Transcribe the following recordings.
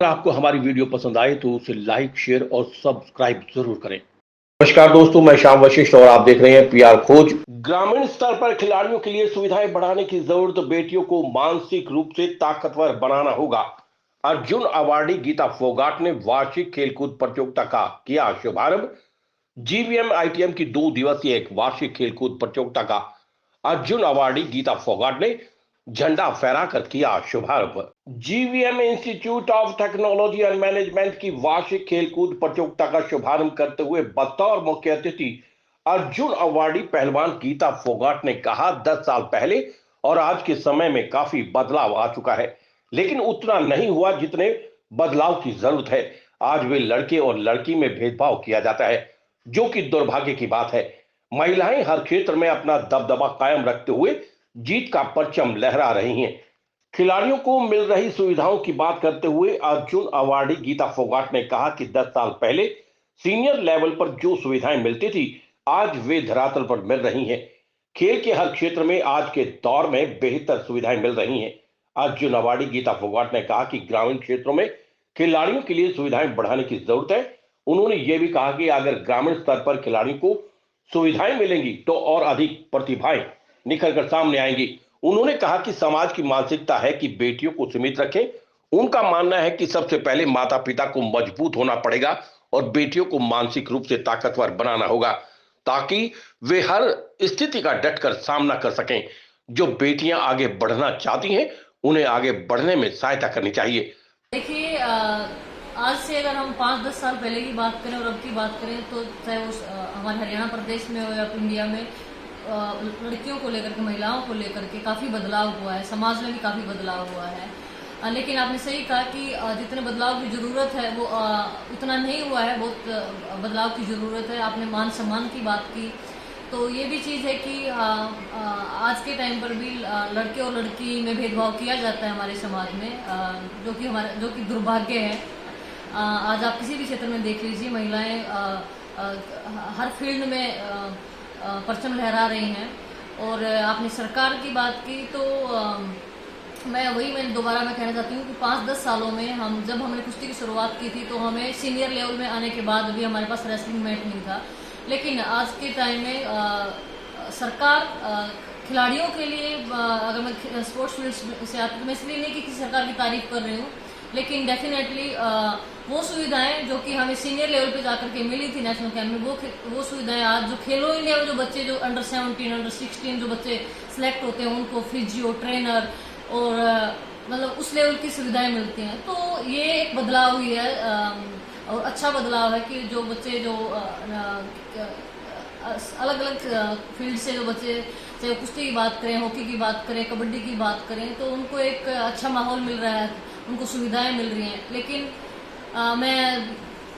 अगर आपको हमारी वीडियो पसंद आए तो उसे लाइक, शेयर और सब्सक्राइब जरूर करें। नमस्कार दोस्तों, मैं श्याम वशिष्ठ और आप देख रहे हैं पीआर खोज। ग्रामीण स्तर पर खिलाड़ियों के लिए सुविधाएं बढ़ाने की जरूरत, बेटियों को मानसिक रूप से ताकतवर बनाना होगा। अर्जुन अवार्डी गीता फोगाट ने वार्षिक खेलकूद प्रतियोगिता का किया शुभारंभ। जीवीएम आईटीएम की 2 दिवसीय एक वार्षिक खेलकूद प्रतियोगिता का अर्जुन अवार्डी गीता फोगाट ने झंडा फहराकर किया शुभारंभ। GVM institute of technology and management की वार्षिक खेलकूद प्रतियोगिता का शुभारंभ करते हुए बतौर मुख्य अतिथि अर्जुन अवार्डी पहलवान गीता फोगाट ने कहा, 10 साल पहले और आज के समय में काफी बदलाव आ चुका है, लेकिन उतना नहीं हुआ जितने बदलाव की जरूरत है। आज वे लड़के और लड़की में भेदभाव किया जाता है, जो कि दुर्भाग्य की बात है। महिलाएं हर क्षेत्र में अपना दबदबा कायम रखते हुए जीत का परचम लहरा रही हैं। खिलाड़ियों को मिल रही सुविधाओं की बात करते हुए अर्जुन अवार्डी गीता फोगाट ने कहा कि 10 साल पहले सीनियर लेवल पर जो सुविधाएं मिलती थी, आज वे धरातल पर मिल रही हैं। खेल के हर क्षेत्र में आज के दौर में बेहतर सुविधाएं मिल रही हैं। अर्जुन अवार्डी गीता फोगाट ने कहा कि ग्रामीण क्षेत्रों में खिलाड़ियों के लिए सुविधाएं बढ़ाने की जरूरत है। उन्होंने यह भी कहा कि अगर ग्रामीण स्तर पर खिलाड़ियों को सुविधाएं मिलेंगी तो और अधिक प्रतिभाएं निखर कर सामने आएंगी। उन्होंने कहा कि समाज की मानसिकता है कि बेटियों को सीमित रखें। उनका मानना है कि सबसे पहले माता पिता को मजबूत होना पड़ेगा और बेटियों को मानसिक रूप से ताकतवर बनाना होगा, ताकि वे हर स्थिति का डटकर सामना कर सकें। जो बेटियां आगे बढ़ना चाहती हैं, उन्हें आगे बढ़ने में सहायता करनी चाहिए। देखिए, आज से अगर हम 5-10 साल पहले की बात करें और अब की बात करें तो चाहे वो हमारे हरियाणा प्रदेश में हो या इंडिया में, लड़कियों को लेकर के, महिलाओं को लेकर के काफ़ी बदलाव हुआ है। समाज में भी काफ़ी बदलाव हुआ है। लेकिन आपने सही कहा कि जितने बदलाव की ज़रूरत है वो उतना नहीं हुआ है। बहुत बदलाव की ज़रूरत है। आपने मान सम्मान की बात की, तो ये भी चीज़ है कि आज के टाइम पर भी लड़के और लड़की में भेदभाव किया जाता है हमारे समाज में, जो कि दुर्भाग्य है। आज आप किसी भी क्षेत्र में देख लीजिए, महिलाएं हर फील्ड में परचम लहरा रही हैं। और आपने सरकार की बात की तो मैं दोबारा कहना चाहती हूँ कि 5-10 सालों में जब हमने कुश्ती की शुरुआत की थी तो हमें सीनियर लेवल में आने के बाद भी हमारे पास रेसलिंग मैट नहीं था। लेकिन आज के टाइम में सरकार खिलाड़ियों के लिए, अगर मैं स्पोर्ट्स फील्ड से आती हूँ, मैं इसलिए नहीं कि किसी सरकार की तारीफ कर रही हूँ, लेकिन डेफिनेटली वो सुविधाएं जो कि हमें सीनियर लेवल पे जाकर के मिली थी नेशनल कैंप में, वो सुविधाएं आज जो खेलो इंडिया में जो बच्चे, जो अंडर 17, अंडर 16 जो बच्चे सिलेक्ट होते हैं, उनको फिजियो ट्रेनर और मतलब उस लेवल की सुविधाएं मिलती हैं। तो ये एक बदलाव हुई है और अच्छा बदलाव है कि जो बच्चे जो अलग अलग फील्ड से जो बच्चे, चाहे कुश्ती की बात करें, हॉकी की बात करें, कबड्डी की बात करें, तो उनको एक अच्छा माहौल मिल रहा है, उनको सुविधाएं मिल रही हैं। लेकिन मैं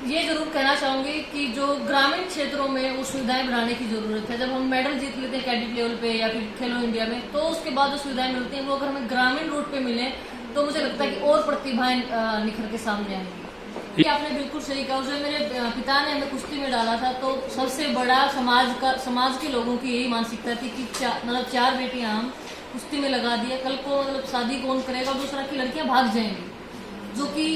ये जरूर कहना चाहूँगी कि जो ग्रामीण क्षेत्रों में वो सुविधाएं बढ़ाने की ज़रूरत है। जब हम मेडल जीत लेते हैं कैडेट लेवल पे या फिर खेलो इंडिया में, तो उसके बाद जो सुविधाएं मिलती हैं वो अगर हमें ग्रामीण रूट पे मिले तो मुझे लगता है कि और प्रतिभाएं निखर के सामने आएंगी। ये आपने बिल्कुल सही कहा। जो मेरे पिता ने हमें कुश्ती में डाला था, तो सबसे बड़ा समाज के लोगों की यही मानसिकता थी कि 4 बेटियां हम कुश्ती में लगा दिया, कल को मतलब शादी कौन करेगा, दूसरा की लड़कियां भाग जाएंगी। जो कि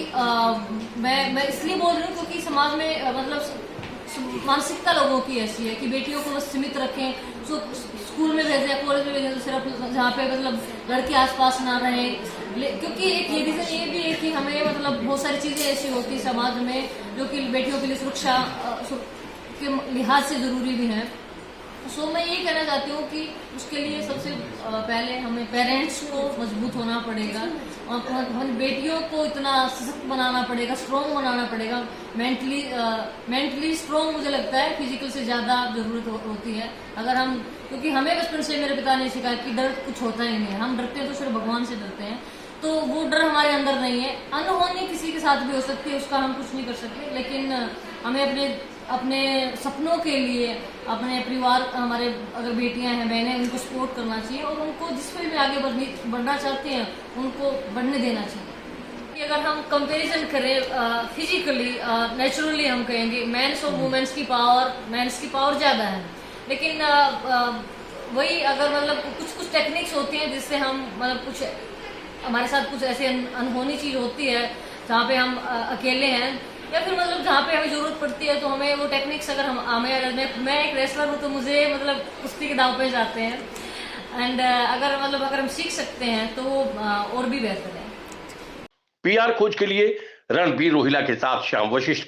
मैं इसलिए बोल रही हूँ क्योंकि समाज में मतलब मानसिकता लोगों की ऐसी है कि बेटियों को बस सीमित रखें, जो स्कूल में भेजें, कॉलेज में भेजें, तो सिर्फ जहाँ पे मतलब लड़के आसपास ना रहे। क्योंकि एक ये रीज़न ये भी है कि हमें मतलब बहुत सारी चीज़ें ऐसी होती है समाज में जो कि बेटियों के लिए सुरक्षा के लिहाज से ज़रूरी भी हैं। सो मैं ये कहना चाहती हूँ कि उसके लिए सबसे पहले हमें पेरेंट्स को मजबूत होना पड़ेगा और हमें बेटियों को इतना सशक्त बनाना पड़ेगा, स्ट्रॉन्ग बनाना पड़ेगा। मेंटली स्ट्रॉन्ग मुझे लगता है फिजिकल से ज़्यादा ज़रूरत होती है। अगर हम, क्योंकि हमें बचपन से मेरे पिता ने सिखाया कि डर कुछ होता ही नहीं है, हम डरते हैं तो सिर्फ भगवान से डरते हैं, तो वो डर हमारे अंदर नहीं है। अनहोनी किसी के साथ भी हो सकती है, उसका हम कुछ नहीं कर सकते, लेकिन हमें अपने सपनों के लिए, अपने परिवार, हमारे अगर बेटियां हैं, बहनें, उनको सपोर्ट करना चाहिए और उनको जिस फील्ड में आगे बढ़ना चाहते हैं उनको बढ़ने देना चाहिए। अगर हम कंपैरिजन करें फिजिकली, नेचुरली हम कहेंगे मेंस और वुमेन्स की पावर ज़्यादा है, लेकिन वही अगर मतलब कुछ टेक्निक्स होती हैं जिससे हम मतलब कुछ हमारे साथ कुछ ऐसी अनहोनी चीज़ होती है जहाँ पे हम अकेले हैं, या फिर मतलब जहाँ पे हमें जरूरत पड़ती है तो हमें वो टेक्निक्स अगर हम मैं एक रेसलर हूँ तो मुझे मतलब कुश्ती के दाव पे जाते हैं, एंड अगर हम सीख सकते हैं तो वो और भी बेहतर है। पीआर खोज के लिए रणबीर रोहिला के साथ श्याम वशिष्ठ।